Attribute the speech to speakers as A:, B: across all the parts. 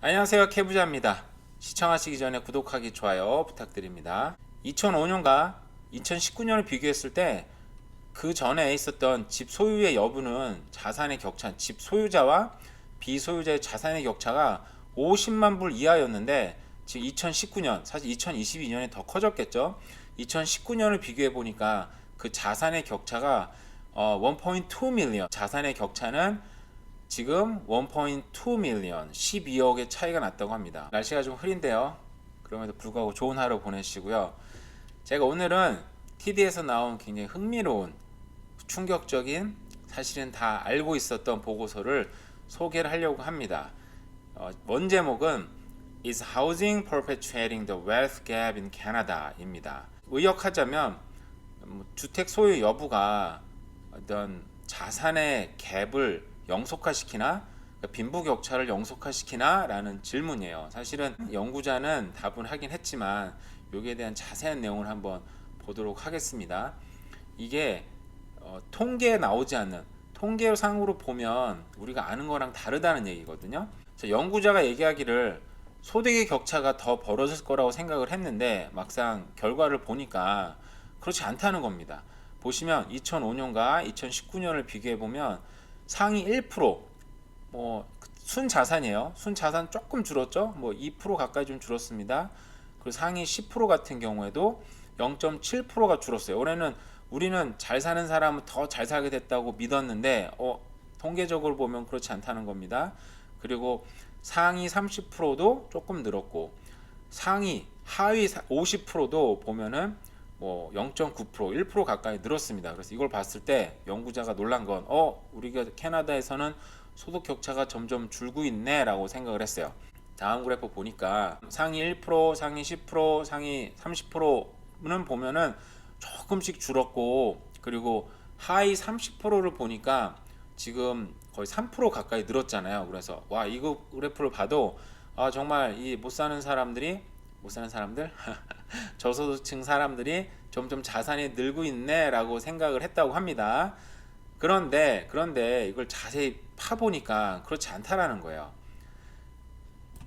A: 안녕하세요, 케부자입니다. 시청하시기 전에 구독하기, 좋아요 부탁드립니다. 2005년과 2019년을 비교했을 때 그 전에 있었던 집 소유의 여부는 자산의 격차, 집 소유자와 비소유자의 자산의 격차가 50만 불 이하였는데 지금 2019년, 사실 2022년에 더 커졌겠죠. 2019년을 비교해 보니까 그 자산의 격차가 1.2 밀리언, 자산의 격차는 지금 1.2 밀리언, 12억의 차이가 났다고 합니다. 날씨가 좀 흐린데요. 그럼에도 불구하고 좋은 하루 보내시고요. 제가 오늘은 TD에서 나온 굉장히 흥미로운, 충격적인, 사실은 다 알고 있었던 보고서를 소개를 하려고 합니다. 원 제목은 Is Housing Perpetuating the Wealth Gap in Canada? 입니다. 의역하자면 주택 소유 여부가 어떤 자산의 갭을 영속화시키나, 그러니까 빈부격차를 영속화시키나 라는 질문이에요. 사실은 연구자는 답은 하긴 했지만 여기에 대한 자세한 내용을 한번 보도록 하겠습니다. 이게 통계에 나오지 않는, 통계상으로 보면 우리가 아는 거랑 다르다는 얘기거든요. 연구자가 얘기하기를 소득의 격차가 더 벌어질 거라고 생각을 했는데 막상 결과를 보니까 그렇지 않다는 겁니다. 보시면 2005년과 2019년을 비교해 보면 상위 1%, 순자산이에요. 순자산 조금 줄었죠. 2% 가까이 좀 줄었습니다. 그리고 상위 10% 같은 경우에도 0.7%가 줄었어요. 올해는 우리는 잘 사는 사람은 더 잘 살게 됐다고 믿었는데 통계적으로 보면 그렇지 않다는 겁니다. 그리고 상위 30%도 조금 늘었고 하위 50%도 보면은 0.9%, 1% 가까이 늘었습니다. 그래서 이걸 봤을 때 연구자가 놀란 건 우리가 캐나다에서는 소득 격차가 점점 줄고 있네라고 생각을 했어요. 다음 그래프 보니까 상위 1%, 상위 10%, 상위 30%는 보면은 조금씩 줄었고, 그리고 하위 30%를 보니까 지금 거의 3% 가까이 늘었잖아요. 그래서 이거 그래프를 봐도 정말 이 못 사는 사람들 저소득층 사람들이 점점 자산이 늘고 있네라고 생각을 했다고 합니다. 그런데 이걸 자세히 파보니까 그렇지 않다라는 거예요.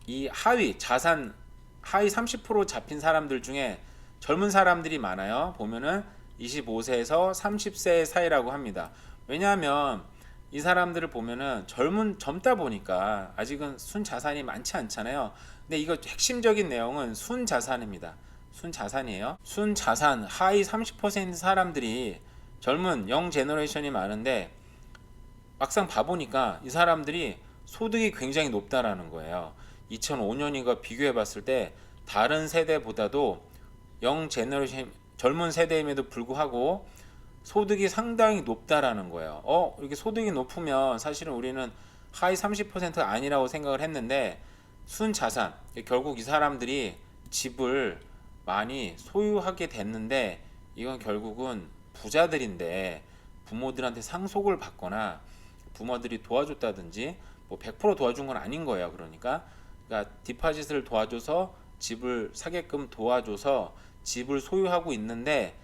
A: 이 하위 30% 잡힌 사람들 중에 젊은 사람들이 많아요. 보면은 25세에서 30세 사이라고 합니다. 왜냐하면 이 사람들을 보면은 젊다 보니까 아직은 순자산이 많지 않잖아요. 근데 이거 핵심적인 내용은 순자산입니다. 순자산이에요. 순자산 하위 30% 사람들이 젊은 영 제너레이션이 많은데 막상 봐보니까 이 사람들이 소득이 굉장히 높다라는 거예요. 2005년인가 비교해 봤을 때 다른 세대보다도 영 제너레이션 젊은 세대임에도 불구하고 소득이 상당히 높다라는 거예요. 이렇게 소득이 높으면 사실은 우리는 하위 30%가 아니라고 생각을 했는데 순자산, 결국 이 사람들이 집을 많이 소유하게 됐는데 이건 결국은 부자들인데 부모들한테 상속을 받거나 부모들이 도와줬다든지 100% 도와준 건 아닌 거예요. 그러니까 디파짓을 도와줘서 집을 사게끔 도와줘서 집을 소유하고 있는데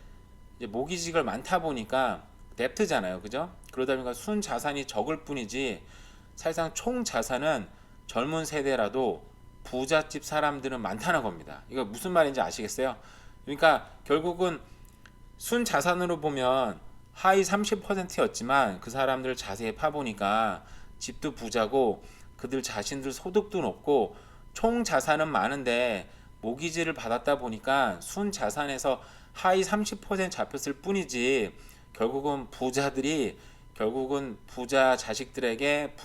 A: 이제 모기지가 많다 보니까 뎁트잖아요. 그죠? 그러다 보니까 순 자산이 적을 뿐이지 사실상 총 자산은 젊은 세대라도 부잣집 사람들은 많다는 겁니다. 이거 무슨 말인지 아시겠어요? 그러니까 결국은 순 자산으로 보면 하위 30%였지만 그 사람들 자세히 파보니까 집도 부자고 그들 자신들 소득도 높고 총 자산은 많은데 모기지를 받았다 보니까 순 자산에서 하위 30% 잡혔을 뿐이지 결국은 부자들이 결국은 부자 자식들에게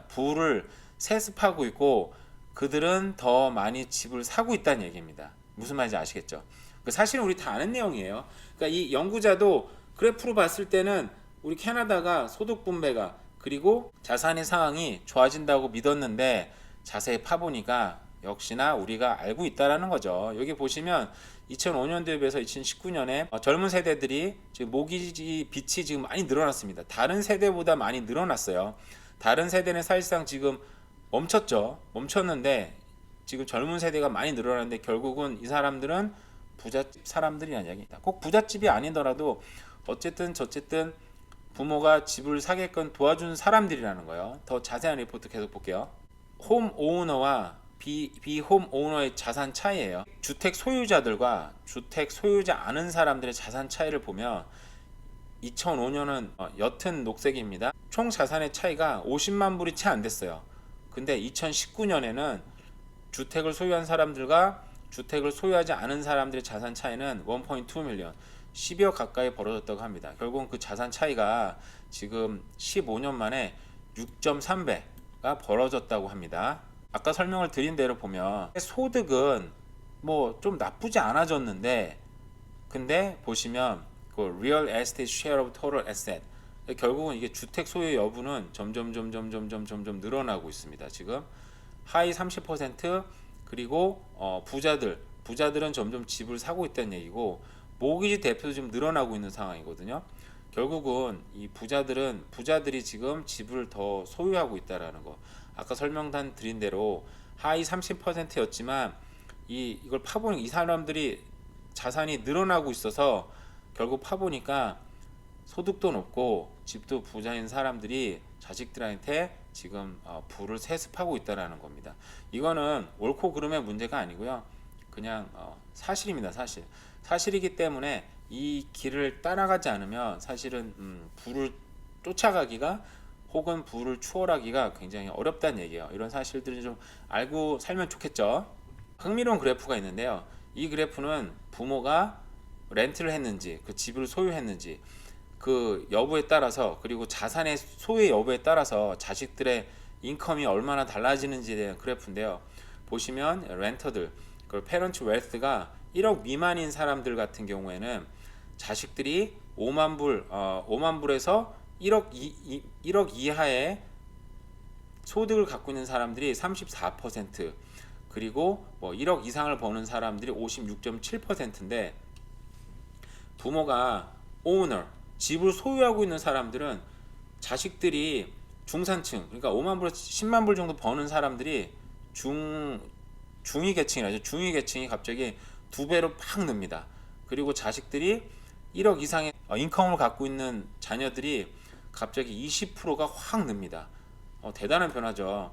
A: 부를 세습하고 있고 그들은 더 많이 집을 사고 있다는 얘기입니다. 무슨 말인지 아시겠죠? 사실은 우리 다 아는 내용이에요. 그러니까 이 연구자도 그래프로 봤을 때는 우리 캐나다가 소득 분배가 그리고 자산의 상황이 좋아진다고 믿었는데 자세히 파보니까 역시나 우리가 알고 있다라는 거죠. 여기 보시면 2005년도에 비해서 2019년에 젊은 세대들이 지금 모기지 빚이 지금 많이 늘어났습니다. 다른 세대보다 많이 늘어났어요. 다른 세대는 사실상 지금 멈췄는데 지금 젊은 세대가 많이 늘어났는데 결국은 이 사람들은 부잣집 사람들이라는 얘기입니다. 꼭 부잣집이 아니더라도 어쨌든 부모가 집을 사게끔 도와준 사람들이라는 거예요. 더 자세한 리포트 계속 볼게요. 홈 오너와 비홈 오너의 자산 차이예요. 주택 소유자들과 주택 소유자 않은 사람들의 자산 차이를 보면 2005년은 옅은 녹색입니다. 총 자산의 차이가 50만 불이 채 안 됐어요. 근데 2019년에는 주택을 소유한 사람들과 주택을 소유하지 않은 사람들의 자산 차이는 1.2 밀리언 10여 가까이 벌어졌다고 합니다. 결국은 그 자산 차이가 지금 15년 만에 6.3배가 벌어졌다고 합니다. 아까 설명을 드린 대로 보면 소득은 뭐 좀 나쁘지 않아졌는데, 근데 보시면 그 real estate share of total asset, 결국은 이게 주택 소유 여부는 점점 늘어나고 있습니다. 지금 하위 30%, 그리고 부자들은 점점 집을 사고 있다는 얘기고, 모기지 대표도 지금 늘어나고 있는 상황이거든요. 결국은 이 부자들이 지금 집을 더 소유하고 있다라는 거. 아까 설명드린 대로 하위 30%였지만 이걸 파보니 이 사람들이 자산이 늘어나고 있어서 결국 파보니까 소득도 높고 집도 부자인 사람들이 자식들한테 지금 부를 세습하고 있다라는 겁니다. 이거는 옳고 그름의 문제가 아니고요. 그냥 사실입니다. 사실이기 때문에 이 길을 따라가지 않으면 사실은 부를 쫓아가기가 혹은 부를 추월하기가 굉장히 어렵다는 얘기예요. 이런 사실들을 좀 알고 살면 좋겠죠. 흥미로운 그래프가 있는데요. 이 그래프는 부모가 렌트를 했는지, 그 집을 소유했는지 그 여부에 따라서, 그리고 자산의 소유의 여부에 따라서 자식들의 인컴이 얼마나 달라지는지에 대한 그래프인데요. 보시면 렌터들, 그 페런트 웰스가 1억 미만인 사람들 같은 경우에는 자식들이 5만 불에서 1억 이하의 소득을 갖고 있는 사람들이 34%, 그리고 뭐 1억 이상을 버는 사람들이 56.7%인데, 부모가 오너, 집을 소유하고 있는 사람들은 자식들이 중산층, 그러니까 5만 불에서 10만 불 정도 버는 사람들이 중위 계층이라죠. 중위 계층이 갑자기 2배로 팍 늡니다. 그리고 자식들이 1억 이상의 인컴을 갖고 있는 자녀들이 갑자기 20%가 확 늡니다. 대단한 변화죠.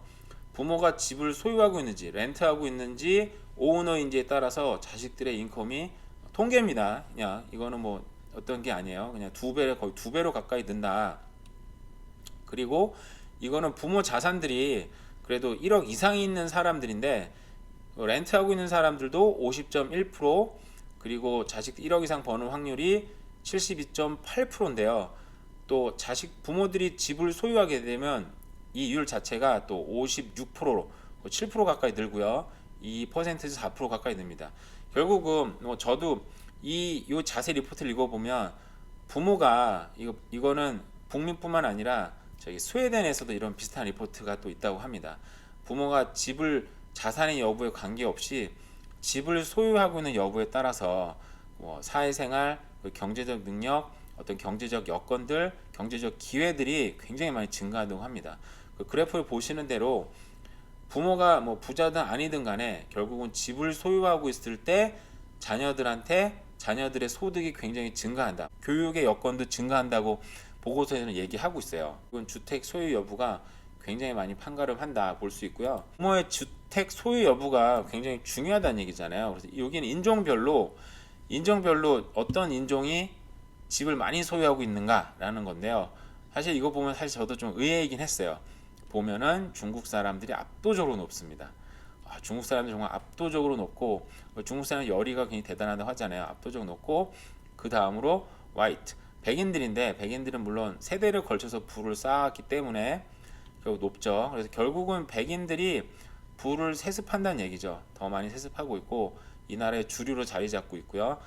A: 부모가 집을 소유하고 있는지 렌트하고 있는지 오너인지에 따라서 자식들의 인컴이, 통계입니다. 그냥 이거는 뭐 어떤 게 아니에요. 그냥 거의 2배로 가까이 는다. 그리고 이거는 부모 자산들이 그래도 1억 이상이 있는 사람들인데, 렌트하고 있는 사람들도 50.1%, 그리고 자식 1억 이상 버는 확률이 72.8%인데요. 또 부모들이 집을 소유하게 되면 이 이율 자체가 또 56%로 7% 가까이 늘고요. 2%에서 4% 가까이 납니다. 결국은 뭐 저도 이 자세 리포트를 읽어보면 부모가 이거는 북미뿐만 아니라 저기 스웨덴에서도 이런 비슷한 리포트가 또 있다고 합니다. 부모가 자산의 여부에 관계없이 집을 소유하고 있는 여부에 따라서 뭐 사회생활, 경제적 능력, 어떤 경제적 여건들, 경제적 기회들이 굉장히 많이 증가한다고 합니다. 그 그래프를 보시는 대로 부모가 뭐 부자든 아니든 간에 결국은 집을 소유하고 있을 때 자녀들의 소득이 굉장히 증가한다. 교육의 여건도 증가한다고 보고서에는 얘기하고 있어요. 이건 주택 소유 여부가 굉장히 많이 판가름한다 볼 수 있고요. 부모의 주택 소유 여부가 굉장히 중요하다는 얘기잖아요. 그래서 여기는 인종별로 어떤 인종이 집을 많이 소유하고 있는가라는 건데요. 사실 이거 보면 사실 저도 좀 의외이긴 했어요. 보면은 중국 사람들이 압도적으로 높습니다. 중국 사람들 정말 압도적으로 높고, 중국 사람 열의가 굉장히 대단하다고 하잖아요. 압도적으로 높고, 그 다음으로 화이트, 백인들은 물론 세대를 걸쳐서 부를 쌓았기 때문에 결국 높죠. 그래서 결국은 백인들이 부를 세습한다는 얘기죠. 더 많이 세습하고 있고 이 나라의 주류로 자리 잡고 있고요.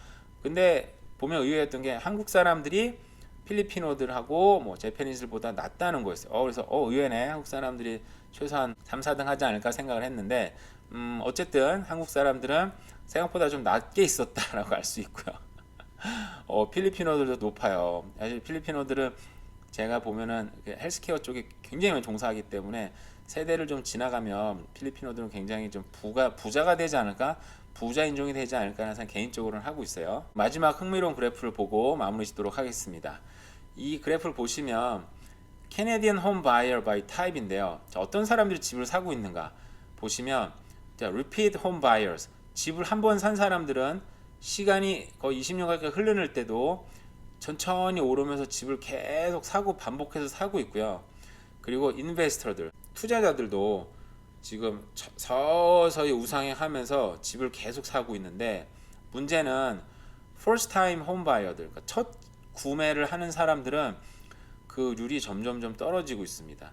A: 근데 보면 의외였던 게 한국 사람들이 필리핀어들하고 뭐 재패니즈들보다 낫다는 거였어요. 그래서 의외네. 한국 사람들이 최소한 3, 4등 하지 않을까 생각을 했는데, 어쨌든 한국 사람들은 생각보다 좀 낮게 있었다라고 알 수 있고요. 필리핀어들도 높아요. 사실 필리핀어들은 제가 보면은 헬스케어 쪽에 굉장히 많이 종사하기 때문에 세대를 좀 지나가면 필리핀어들은 굉장히 좀 부자가 되지 않을까, 부자 인종이 되지 않을까 하는 생각 개인적으로는 하고 있어요. 마지막 흥미로운 그래프를 보고 마무리 짓도록 하겠습니다. 이 그래프를 보시면 Canadian Home Buyer by Type인데요. 어떤 사람들이 집을 사고 있는가 보시면 자, repeat home buyers. 집을 한 번 산 사람들은 시간이 거의 20년 가까이 흐르는 때도 천천히 오르면서 집을 계속 사고 반복해서 사고 있고요. 그리고 인베스터들, 투자자들도 지금 서서히 우상향하면서 집을 계속 사고 있는데, 문제는 first time home buyer들, 그러니까 첫 구매를 하는 사람들은 그 률이 점점점 떨어지고 있습니다.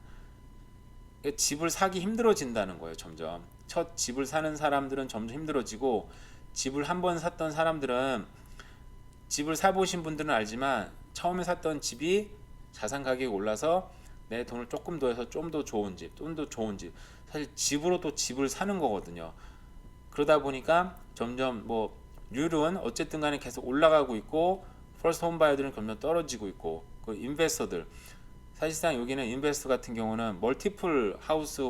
A: 집을 사기 힘들어진다는 거예요. 점점 첫 집을 사는 사람들은 점점 힘들어지고, 집을 한 번 샀던 사람들은, 집을 사보신 분들은 알지만 처음에 샀던 집이 자산 가격이 올라서 내 돈을 조금 더 해서 좀 더 좋은 집, 좀 더 좋은 집, 사실 집으로 또 집을 사는 거거든요. 그러다 보니까 점점 뭐 률은 어쨌든 간에 계속 올라가고 있고, 퍼스트 홈 바이어들은 점점 떨어지고 있고, 그 인베스터들, 사실상 여기는 인베스터 같은 경우는 멀티플 하우스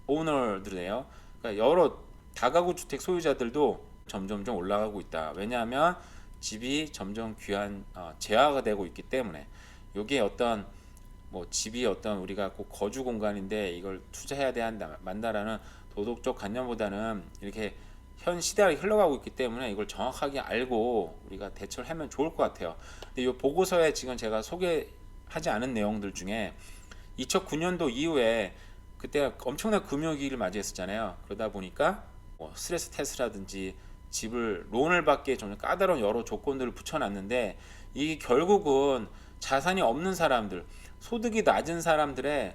A: 오너들이에요. 그러니까 여러 다가구 주택 소유자들도 점점점 올라가고 있다. 왜냐하면 집이 점점 귀한 재화가 되고 있기 때문에. 여기에 어떤 뭐 집이 어떤 우리가 꼭 거주 공간인데 이걸 투자해야 돼야 한다 만다라는 도덕적 관념보다는 이렇게 현 시대가 흘러가고 있기 때문에 이걸 정확하게 알고 우리가 대처를 하면 좋을 것 같아요. 근데 이 보고서에 지금 제가 소개하지 않은 내용들 중에 2009년도 이후에 그때 엄청난 금융위기를 맞이했었잖아요. 그러다 보니까 뭐 스트레스 테스트라든지 집을 론을 받기에 좀 까다로운 여러 조건들을 붙여놨는데, 이게 결국은 자산이 없는 사람들, 소득이 낮은 사람들의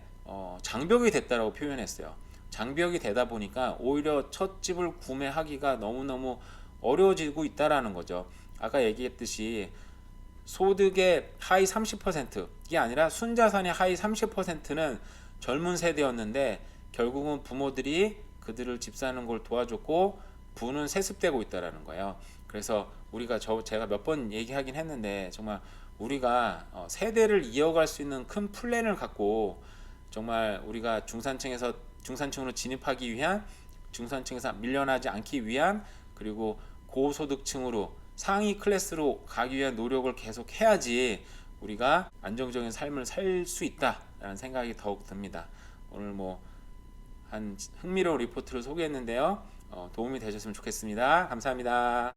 A: 장벽이 됐다라고 표현했어요. 장벽이 되다 보니까 오히려 첫 집을 구매하기가 너무너무 어려워지고 있다라는 거죠. 아까 얘기했듯이 소득의 하위 30%, 이게 아니라 순자산의 하위 30%는 젊은 세대였는데 결국은 부모들이 그들을 집 사는 걸 도와줬고 부는 세습되고 있다라는 거예요. 그래서 우리가 제가 몇 번 얘기하긴 했는데, 정말 우리가 세대를 이어갈 수 있는 큰 플랜을 갖고 정말 우리가 중산층으로 진입하기 위한, 중산층에서 밀려나지 않기 위한, 그리고 고소득층으로 상위 클래스로 가기 위한 노력을 계속 해야지 우리가 안정적인 삶을 살 수 있다라는 생각이 더욱 듭니다. 오늘 뭐 한 흥미로운 리포트를 소개했는데요. 도움이 되셨으면 좋겠습니다. 감사합니다.